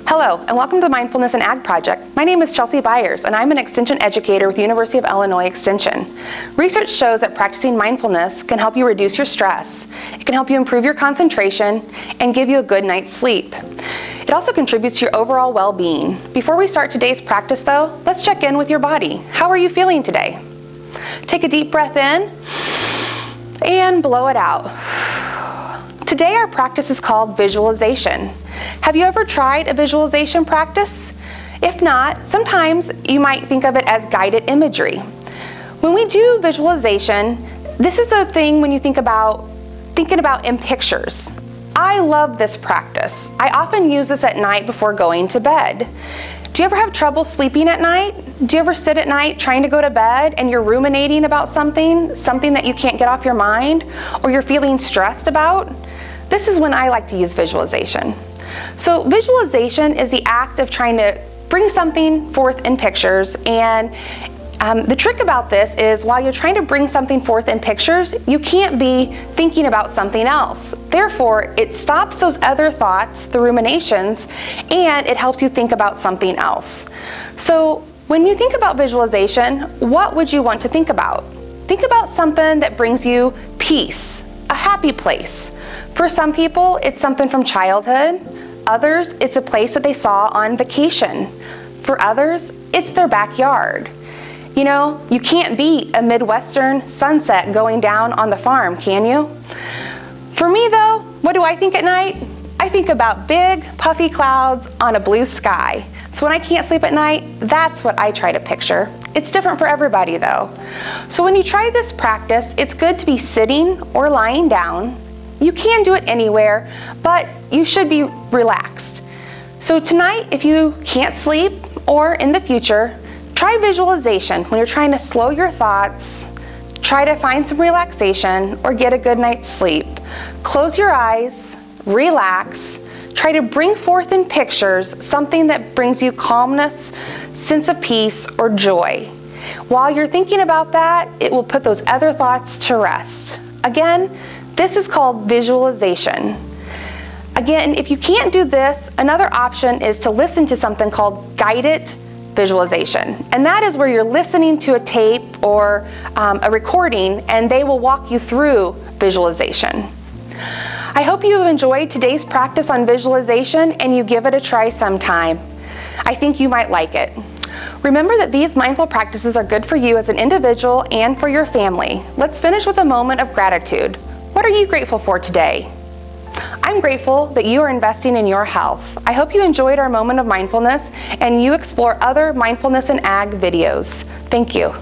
Hello, and welcome to the Mindfulness and Ag Project. My name is Chelsea Byers, and I'm an Extension Educator with the University of Illinois Extension. Research shows that practicing mindfulness can help you reduce your stress, it can help you improve your concentration, and give you a good night's sleep. It also contributes to your overall well-being. Before we start today's practice though, let's check in with your body. How are you feeling today? Take a deep breath in, and blow it out. Today our practice is called visualization. Have you ever tried a visualization practice? If not, sometimes you might think of it as guided imagery. When we do visualization, this is a thing when you thinking about in pictures. I love this practice. I often use this at night before going to bed. Do you ever have trouble sleeping at night? Do you ever sit at night trying to go to bed and you're ruminating about something that you can't get off your mind, or you're feeling stressed about? This is when I like to use visualization. So visualization is the act of trying to bring something forth in pictures, and the trick about this is while you're trying to bring something forth in pictures, you can't be thinking about something else. Therefore, it stops those other thoughts, the ruminations, and it helps you think about something else. So when you think about visualization, what would you want to think about? Think about something that brings you peace, a happy place. For some people, it's something from childhood. Others, it's a place that they saw on vacation. For others, it's their backyard. You know, you can't beat a Midwestern sunset going down on the farm, can you? For me though, what do I think at night? I think about big, puffy clouds on a blue sky. So when I can't sleep at night, that's what I try to picture. It's different for everybody though. So when you try this practice, it's good to be sitting or lying down. You can do it anywhere, but you should be relaxed. So tonight, if you can't sleep, or in the future, try visualization when you're trying to slow your thoughts, try to find some relaxation, or get a good night's sleep. Close your eyes, relax, try to bring forth in pictures something that brings you calmness, sense of peace, or joy. While you're thinking about that, it will put those other thoughts to rest. Again, this is called visualization. Again, if you can't do this, another option is to listen to something called guided visualization. And that is where you're listening to a tape or a recording, and they will walk you through visualization. I hope you have enjoyed today's practice on visualization and you give it a try sometime. I think you might like it. Remember that these mindful practices are good for you as an individual and for your family. Let's finish with a moment of gratitude. What are you grateful for today? I'm grateful that you are investing in your health. I hope you enjoyed our moment of mindfulness and you explore other mindfulness and ag videos. Thank you.